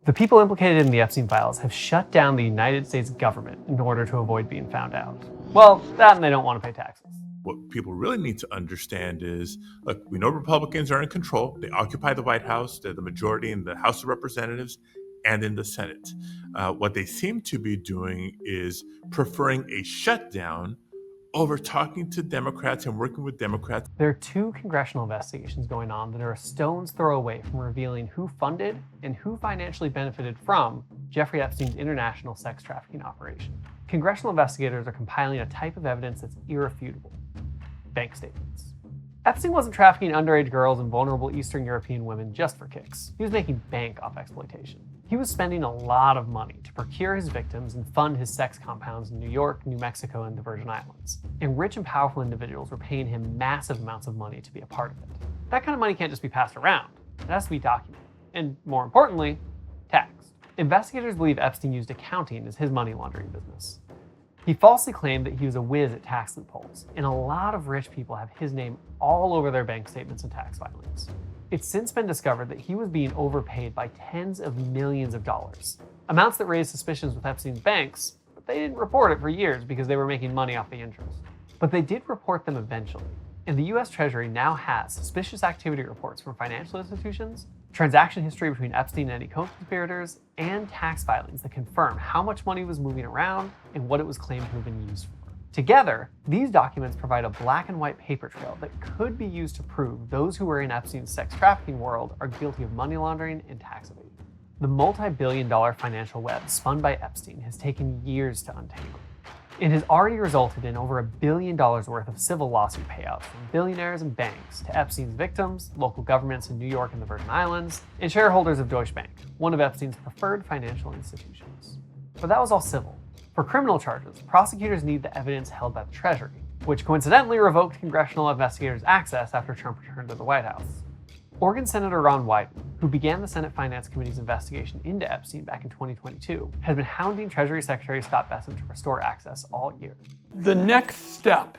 The people implicated in the Epstein Files have shut down the United States government in order to avoid being found out. Well, that and they don't want to pay taxes. What people really need to understand is, look, we know Republicans are in control. They occupy the White House. They're the majority in the House of Representatives and in the Senate. What they seem to be doing is preferring a shutdown over talking to Democrats and working with Democrats. There are two congressional investigations going on that are a stone's throw away from revealing who funded and who financially benefited from Jeffrey Epstein's international sex trafficking operation. Congressional investigators are compiling a type of evidence that's irrefutable: bank statements. Epstein wasn't trafficking underage girls and vulnerable Eastern European women just for kicks. He was making bank off exploitation. He was spending a lot of money to procure his victims and fund his sex compounds in New York, New Mexico, and the Virgin Islands. And rich and powerful individuals were paying him massive amounts of money to be a part of it. That kind of money can't just be passed around. It has to be documented. And more importantly, taxed. Investigators believe Epstein used accounting as his money laundering business. He falsely claimed that he was a whiz at tax loopholes, and a lot of rich people have his name all over their bank statements and tax filings. It's since been discovered that he was being overpaid by tens of millions of dollars, amounts that raised suspicions with Epstein's banks, but they didn't report it for years because they were making money off the interest. But they did report them eventually, and the US Treasury now has suspicious activity reports from financial institutions, transaction history between Epstein and any co-conspirators, and tax filings that confirm how much money was moving around and what it was claimed to have been used for. Together, these documents provide a black and white paper trail that could be used to prove those who were in Epstein's sex trafficking world are guilty of money laundering and tax evasion. The multi-billion-dollar financial web spun by Epstein has taken years to untangle. It has already resulted in over $1 billion worth of civil lawsuit payouts from billionaires and banks to Epstein's victims, local governments in New York and the Virgin Islands, and shareholders of Deutsche Bank, one of Epstein's preferred financial institutions. But that was all civil. For criminal charges, prosecutors need the evidence held by the Treasury, which coincidentally revoked congressional investigators' access after Trump returned to the White House. Oregon Senator Ron Wyden, who began the Senate Finance Committee's investigation into Epstein back in 2022, has been hounding Treasury Secretary Scott Bessent to restore access all year. The next step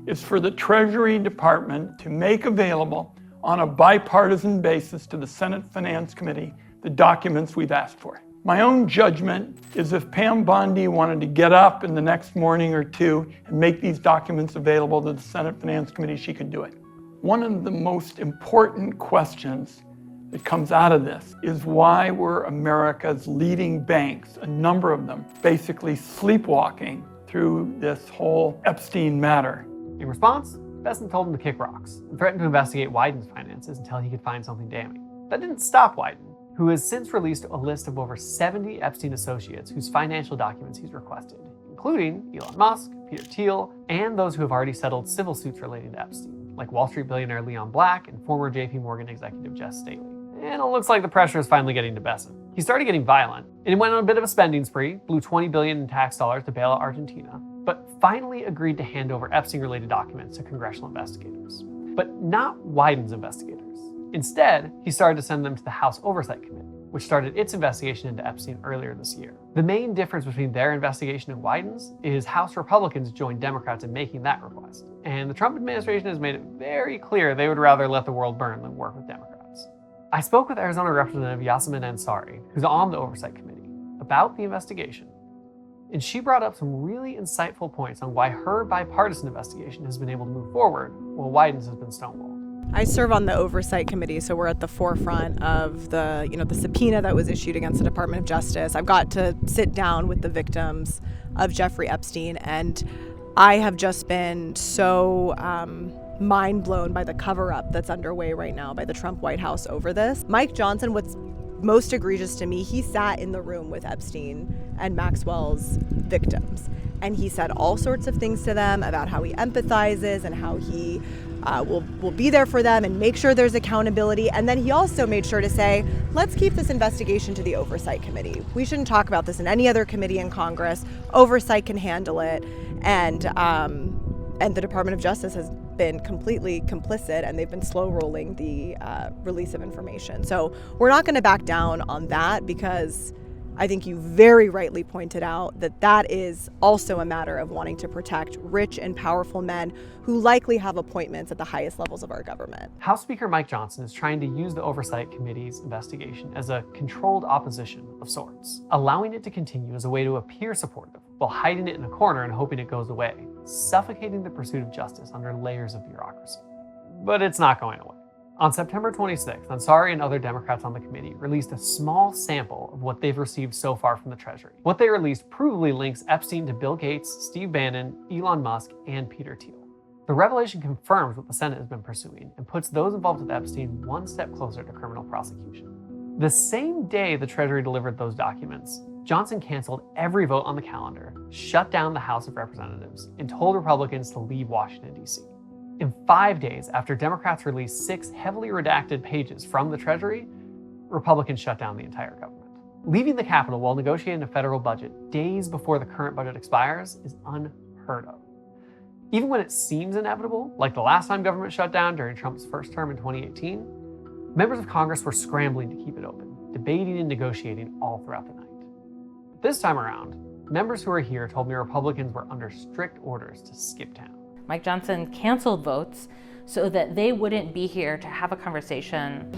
is for the Treasury Department to make available on a bipartisan basis to the Senate Finance Committee the documents we've asked for. My own judgment is if Pam Bondi wanted to get up in the next morning or two and make these documents available to the Senate Finance Committee, she could do it. One of the most important questions that comes out of this is why were America's leading banks, a number of them, basically sleepwalking through this whole Epstein matter? In response, Bessent told him to kick rocks and threatened to investigate Wyden's finances until he could find something damning. That didn't stop Wyden, who has since released a list of over 70 Epstein associates whose financial documents he's requested, including Elon Musk, Peter Thiel, and those who have already settled civil suits relating to Epstein, like Wall Street billionaire Leon Black and former JP Morgan executive Jess Staley. And it looks like the pressure is finally getting to Bessent. He started getting violent, and he went on a bit of a spending spree, blew $20 billion in tax dollars to bail out Argentina, but finally agreed to hand over Epstein-related documents to congressional investigators. But not Wyden's investigators. Instead, he started to send them to the House Oversight Committee, which started its investigation into Epstein earlier this year. The main difference between their investigation and Wyden's is House Republicans joined Democrats in making that request. And the Trump administration has made it very clear they would rather let the world burn than work with Democrats. I spoke with Arizona Representative Yasemin Ansari, who's on the Oversight Committee, about the investigation. And she brought up some really insightful points on why her bipartisan investigation has been able to move forward while Wyden's has been stonewalled. I serve on the Oversight Committee, so we're at the forefront of the subpoena that was issued against the Department of Justice. I've got to sit down with the victims of Jeffrey Epstein, and I have just been so mind blown by the cover-up that's underway right now by the Trump White House over this. Mike Johnson, what's most egregious to me, he sat in the room with Epstein and Maxwell's victims, and he said all sorts of things to them about how he empathizes and how he will be there for them and make sure there's accountability. And then he also made sure to say, let's keep this investigation to the Oversight Committee. We shouldn't talk about this in any other committee in Congress. Oversight can handle it. And the Department of Justice has been completely complicit, and they've been slow rolling the release of information. So we're not going to back down on that because I think you very rightly pointed out that that is also a matter of wanting to protect rich and powerful men who likely have appointments at the highest levels of our government. House Speaker Mike Johnson is trying to use the Oversight Committee's investigation as a controlled opposition of sorts, allowing it to continue as a way to appear supportive while hiding it in a corner and hoping it goes away, suffocating the pursuit of justice under layers of bureaucracy. But it's not going away. On September 26th, Ansari and other Democrats on the committee released a small sample of what they've received so far from the Treasury. What they released provably links Epstein to Bill Gates, Steve Bannon, Elon Musk, and Peter Thiel. The revelation confirms what the Senate has been pursuing and puts those involved with Epstein one step closer to criminal prosecution. The same day the Treasury delivered those documents, Johnson canceled every vote on the calendar, shut down the House of Representatives, and told Republicans to leave Washington, D.C. In 5 days after Democrats released 6 heavily redacted pages from the Treasury, Republicans shut down the entire government. Leaving the Capitol while negotiating a federal budget days before the current budget expires is unheard of. Even when it seems inevitable, like the last time government shut down during Trump's first term in 2018, members of Congress were scrambling to keep it open, debating and negotiating all throughout the night. This time around, members who are here told me Republicans were under strict orders to skip town. Mike Johnson canceled votes so that they wouldn't be here to have a conversation.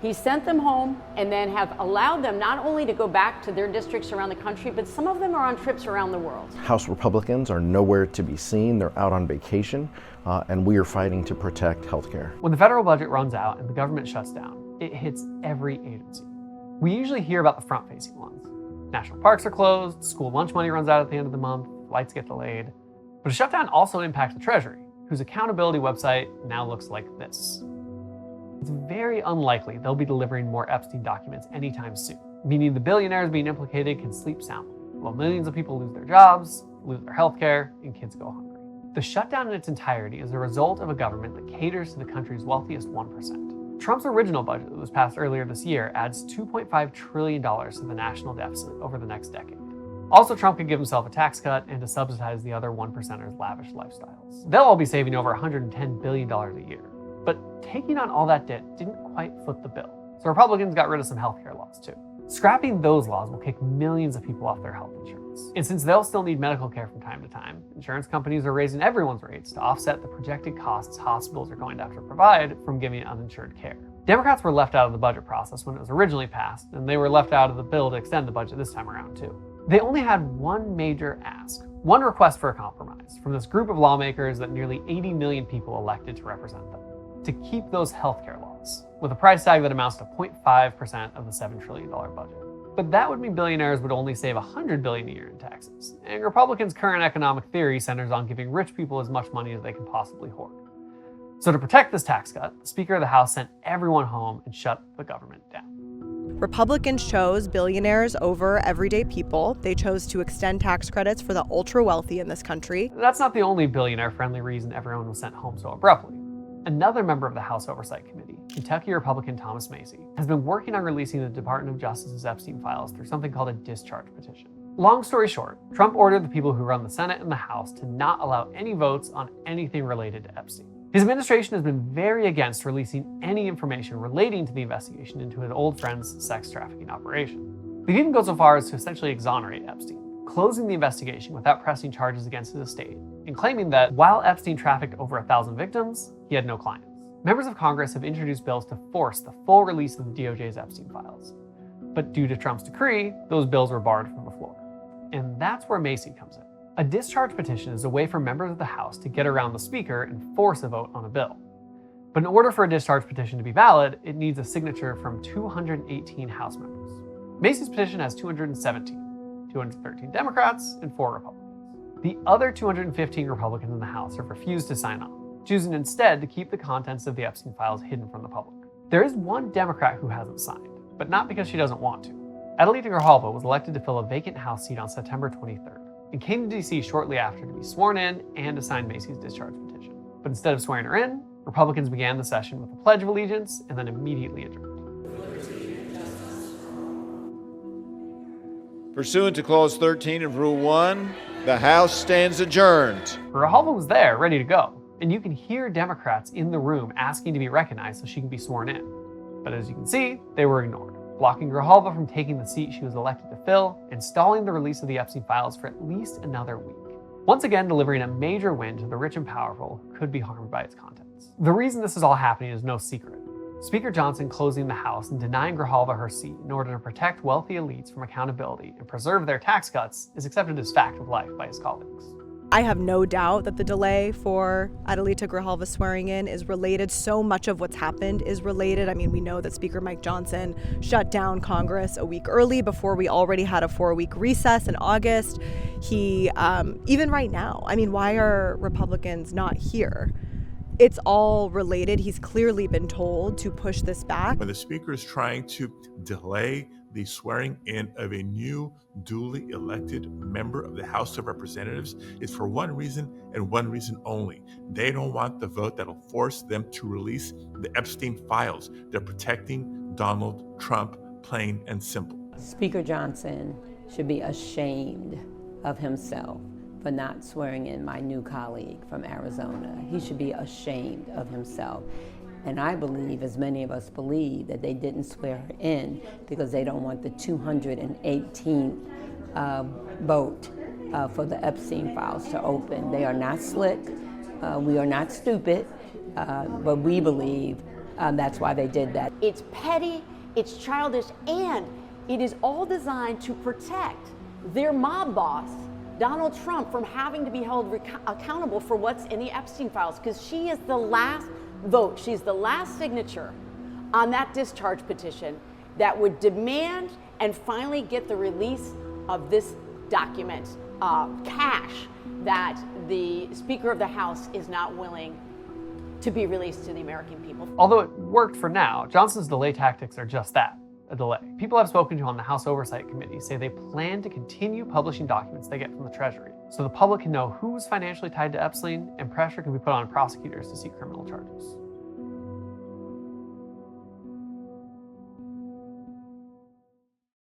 He sent them home and then have allowed them not only to go back to their districts around the country, but some of them are on trips around the world. House Republicans are nowhere to be seen. They're out on vacation, and we are fighting to protect healthcare. When the federal budget runs out and the government shuts down, it hits every agency. We usually hear about the front-facing ones. National parks are closed, school lunch money runs out at the end of the month, flights get delayed. But a shutdown also impacts the Treasury, whose accountability website now looks like this. It's very unlikely they'll be delivering more Epstein documents anytime soon, meaning the billionaires being implicated can sleep soundly, while millions of people lose their jobs, lose their health care, and kids go hungry. The shutdown in its entirety is a result of a government that caters to the country's wealthiest 1%. Trump's original budget that was passed earlier this year adds $2.5 trillion to the national deficit over the next decade. Also, Trump could give himself a tax cut and to subsidize the other 1%ers' lavish lifestyles. They'll all be saving over $110 billion a year. But taking on all that debt didn't quite foot the bill. So Republicans got rid of some healthcare laws too. Scrapping those laws will kick millions of people off their health insurance. And since they'll still need medical care from time to time, insurance companies are raising everyone's rates to offset the projected costs hospitals are going to have to provide from giving uninsured care. Democrats were left out of the budget process when it was originally passed, and they were left out of the bill to extend the budget this time around too. They only had one major ask, one request for a compromise from this group of lawmakers that nearly 80 million people elected to represent them, to keep those healthcare laws, with a price tag that amounts to 0.5% of the $7 trillion budget. But that would mean billionaires would only save $100 billion a year in taxes, and Republicans' current economic theory centers on giving rich people as much money as they can possibly hoard. So to protect this tax cut, the Speaker of the House sent everyone home and shut the government down. Republicans chose billionaires over everyday people. They chose to extend tax credits for the ultra wealthy in this country. That's not the only billionaire-friendly reason everyone was sent home so abruptly. Another member of the House Oversight Committee, Kentucky Republican Thomas Macy, has been working on releasing the Department of Justice's Epstein Files through something called a discharge petition. Long story short, Trump ordered the people who run the Senate and the House to not allow any votes on anything related to Epstein. His administration has been very against releasing any information relating to the investigation into his old friend's sex trafficking operation. They even go so far as to essentially exonerate Epstein, closing the investigation without pressing charges against his estate, and claiming that while Epstein trafficked over 1,000 victims, he had no clients. Members of Congress have introduced bills to force the full release of the DOJ's Epstein files. But due to Trump's decree, those bills were barred from the floor. And that's where Macy comes in. A discharge petition is a way for members of the House to get around the Speaker and force a vote on a bill. But in order for a discharge petition to be valid, it needs a signature from 218 House members. Macy's petition has 217, 213 Democrats and 4 Republicans. The other 215 Republicans in the House have refused to sign on, choosing instead to keep the contents of the Epstein files hidden from the public. There is one Democrat who hasn't signed, but not because she doesn't want to. Adelita Grijalva was elected to fill a vacant House seat on September 23rd. And came to D.C. shortly after to be sworn in and to sign Macy's discharge petition. But instead of swearing her in, Republicans began the session with a Pledge of Allegiance and then immediately adjourned. Pursuant to Clause 13 of Rule 1, the House stands adjourned. Grijalva was there, ready to go, and you can hear Democrats in the room asking to be recognized so she can be sworn in. But as you can see, they were ignored. blocking Grijalva from taking the seat she was elected to fill, and stalling the release of the Epstein Files for at least another week. Once again, delivering a major win to the rich and powerful could be harmed by its contents. The reason this is all happening is no secret. Speaker Johnson closing the House and denying Grijalva her seat in order to protect wealthy elites from accountability and preserve their tax cuts is accepted as fact of life by his colleagues. I have no doubt that the delay for Adelita Grijalva swearing in is related. So much of what's happened is related. I mean, we know that Speaker Mike Johnson shut down Congress a week early before we already had a 4-week recess in August. He, even right now, I mean, why are Republicans not here? It's all related. He's clearly been told to push this back. When the Speaker is trying to delay the swearing in of a new duly elected member of the House of Representatives, is for one reason and one reason only. They don't want the vote that'll force them to release the Epstein Files. They're protecting Donald Trump, plain and simple. Speaker Johnson should be ashamed of himself for not swearing in my new colleague from Arizona. He should be ashamed of himself. And I believe, as many of us believe, that they didn't swear her in because they don't want the 218th vote for the Epstein Files to open. They are not slick. We are not stupid, but we believe that's why they did that. It's petty, it's childish, and it is all designed to protect their mob boss, Donald Trump, from having to be held accountable for what's in the Epstein Files, because she is the last vote, she's the last signature on that discharge petition that would demand and finally get the release of this document, cash, that the Speaker of the House is not willing to be released to the American people. Although it worked for now, Johnson's delay tactics are just that, a delay. People I've spoken to on the House Oversight Committee say they plan to continue publishing documents they get from the Treasury, so the public can know who's financially tied to Epstein and pressure can be put on prosecutors to seek criminal charges.